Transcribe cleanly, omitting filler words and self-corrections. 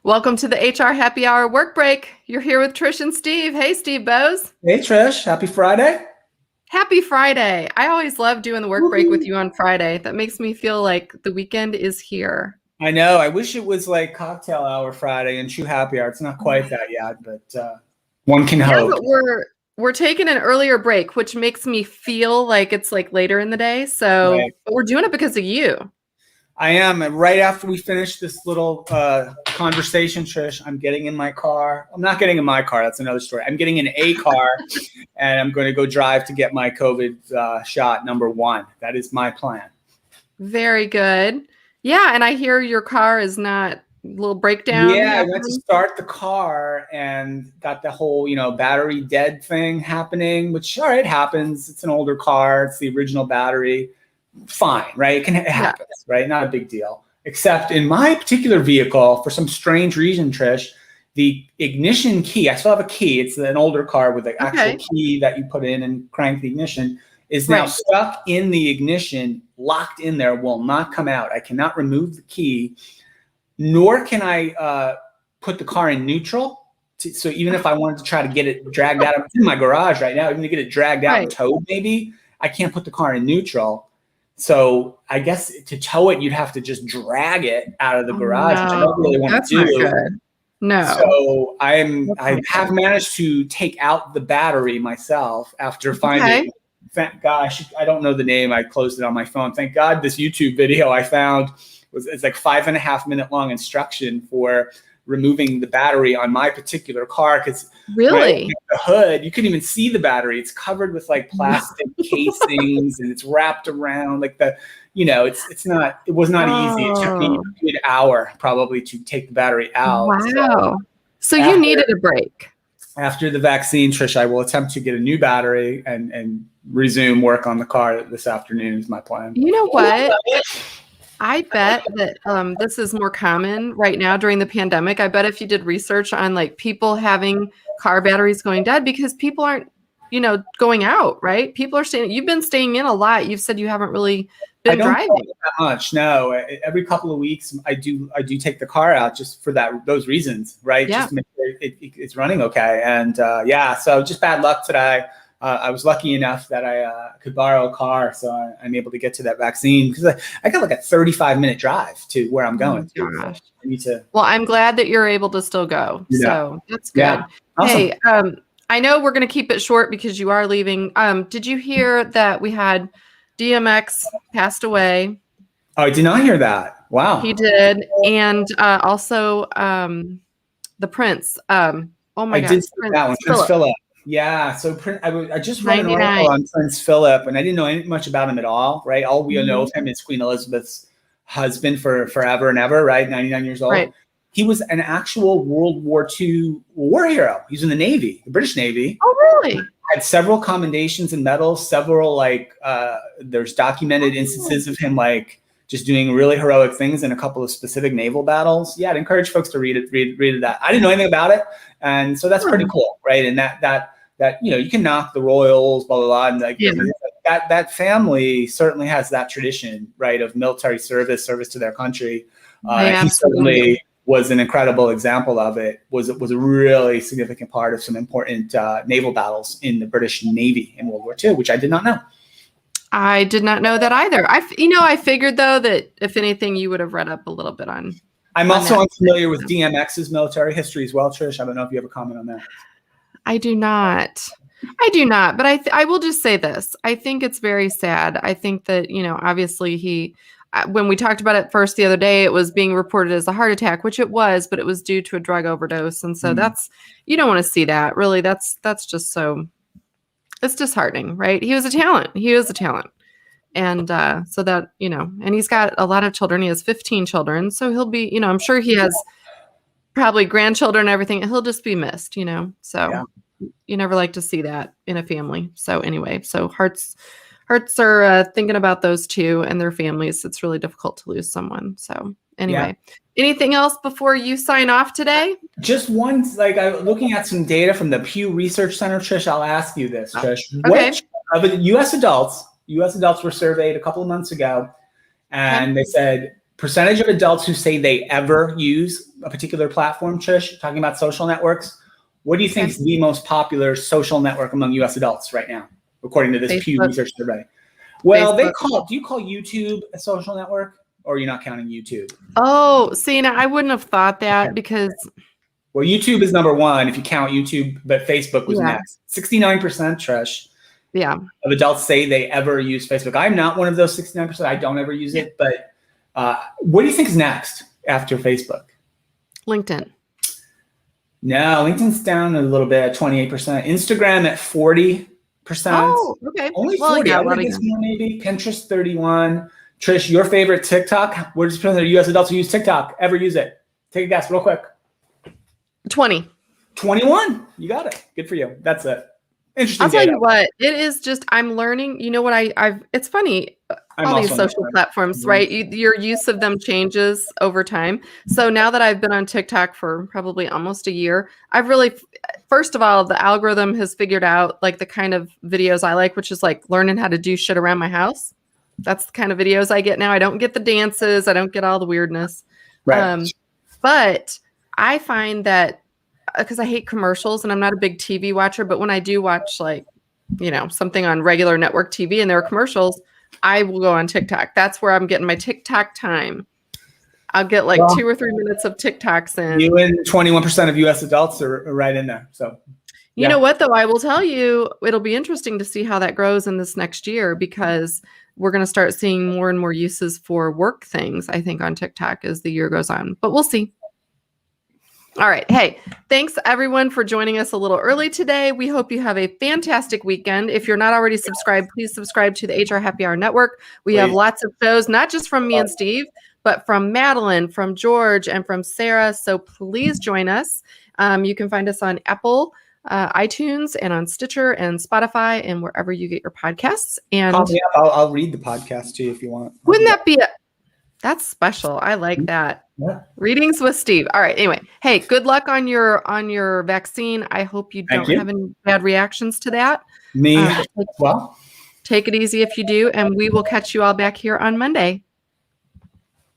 Welcome to the HR Happy Hour Work Break. You're here with Trish and Steve. Hey, Steve Bose. Hey, Trish. Happy Friday. Happy Friday. I always love doing the work break with Woo-hoo. you on Friday. That makes me feel like the weekend is here. I know. I wish it was like cocktail hour Friday and true happy hour. It's not quite that yet, but one can Yeah, hope. but we're taking an earlier break, which makes me feel like it's like later in the day. So Right. but we're doing it because of you. I am. And right after we finish this little conversation, Trish, I'm getting in my car. I'm not getting in my car. That's another story. I'm getting in a car and I'm going to go drive to get my COVID shot number 1. That is my plan. Very good. Yeah, and I hear your car is not a little breakdown. Yeah, I went to start the car and got the whole, battery dead thing happening, which, all right, happens. It's an older car. It's the original battery. Fine, right? It happens, right? Not a big deal. Except in my particular vehicle, for some strange reason, Trish, the ignition key, I still have a key. It's an older car with an actual key that you put in and crank the ignition, is now stuck in the ignition, locked in there, will not come out. I cannot remove the key, nor can I put the car in neutral. So even if I wanted to try to get it dragged out, it's in my garage right now, even to get it dragged out and towed maybe, I can't put the car in neutral. So I guess to tow it, you'd have to just drag it out of the garage, which I don't really want to do. Not good. No. So I have managed to take out the battery myself after finding. Thank gosh, I don't know the name. I closed it on my phone. Thank God this YouTube video I found it's like 5.5 minute long instruction for removing the battery on my particular car, because really the hood, you couldn't even see the battery. It's covered with like plastic casings and it's wrapped around like it was not easy. It took me a good hour probably to take the battery out. Wow. So you needed a break. After the vaccine, Trish, I will attempt to get a new battery and resume work on the car this afternoon is my plan. You know what? I bet that this is more common right now during the pandemic. I bet if you did research on like people having car batteries going dead because people aren't, going out, right? People are staying. You've been staying in a lot. You've said you haven't really been driving that much. No, every couple of weeks I do take the car out just for those reasons, right? Yeah. Just to make sure it's running okay. And so just bad luck today. I was lucky enough that I could borrow a car, so I'm able to get to that vaccine because I got like a 35-minute drive to where I'm going. Gosh. So I need to. Well, I'm glad that you're able to still go. Yeah. So that's good. Yeah. Awesome. Hey, I know we're going to keep it short because you are leaving. Did you hear that we had DMX passed away? Oh, I did not hear that. Wow. He did. And also the Prince. Oh my God. I did see that one. Prince Philip. Yeah, so I just read an article on Prince Philip, and I didn't know much about him at all, right? All we know of him is Queen Elizabeth's husband for forever and ever, right? 99 years old. Right. He was an actual World War II war hero. He was in the Navy, the British Navy. Oh, really? Had several commendations and medals, several there's documented instances of him just doing really heroic things in a couple of specific naval battles. Yeah, I'd encourage folks to read that. I didn't know anything about it. And so that's pretty cool, right? And that you can knock the royals, blah blah blah, and that family certainly has that tradition, right, of military service to their country. He certainly was an incredible example of it. Was a really significant part of some important naval battles in the British Navy in World War II, which I did not know. I did not know that either. I figured though that if anything, you would have read up a little bit on. I'm also unfamiliar with DMX's military history as well, Trish. I don't know if you have a comment on that. I do not, but I will just say this. I think it's very sad. I think that, obviously when we talked about it first the other day, it was being reported as a heart attack, which it was, but it was due to a drug overdose. And so you don't want to see that really. That's just so, it's disheartening, right? He was a talent. And so that, and he's got a lot of children. He has 15 children. So he'll be, I'm sure he has probably grandchildren and everything. He'll just be missed, So you never like to see that in a family. So anyway, so hearts are thinking about those two and their families. It's really difficult to lose someone. So anyway, anything else before you sign off today? Just one, looking at some data from the Pew Research Center, Trish, I'll ask you this, Trish. Okay. Which of the U.S. adults were surveyed a couple of months ago, and they said percentage of adults who say they ever use a particular platform, Trish, talking about social networks. What do you think is the most popular social network among US adults right now, according to this Pew Research survey? Well, do you call YouTube a social network, or are you not counting YouTube? Oh, see, now I wouldn't have thought that because. Well, YouTube is number one if you count YouTube, but Facebook was next. 69%, Trish. Yeah. Of adults say they ever use Facebook. I'm not one of those 69%. I don't ever use it. But what do you think is next after Facebook? LinkedIn. No, LinkedIn's down a little bit at 28%. Instagram at 40%. Oh, okay. Only 40. Yeah, I would guess more maybe. Pinterest 31. Trish, your favorite TikTok? We're just putting the US adults who use TikTok ever use it. Take a guess real quick. 20. 21. You got it. Good for you. That's it. Interesting. I'll tell you what, it is just, I'm learning, you know what, it's funny, all these social platforms, right? Your use of them changes over time. So now that I've been on TikTok for probably almost a year, I've really, first of all, the algorithm has figured out like the kind of videos I like, which is like learning how to do shit around my house. That's the kind of videos I get now. I don't get the dances. I don't get all the weirdness. Right. But I find that because I hate commercials and I'm not a big TV watcher, but when I do watch like, you know, something on regular network TV and there are commercials, I will go on TikTok. That's where I'm getting my TikTok time. I'll get like 2 or 3 minutes of TikToks in. You and 21% of US adults are right in there. So you know what, though, I will tell you, it'll be interesting to see how that grows in this next year because we're going to start seeing more and more uses for work things, I think, on TikTok as the year goes on. But we'll see. All right. Hey, thanks everyone for joining us a little early today. We hope you have a fantastic weekend. If you're not already subscribed, please subscribe to the HR Happy Hour Network. We have lots of shows, not just from me and Steve, but from Madeline, from George, and from Sarah. So please join us. You can find us on Apple, iTunes, and on Stitcher and Spotify and wherever you get your podcasts. And I'll read the podcast to you if you want. Wouldn't that be that's special. I like that. Yeah. Readings with Steve. All right. Anyway, hey, good luck on your vaccine. I hope you don't have any bad reactions to that. Me. Take it easy if you do, and we will catch you all back here on Monday.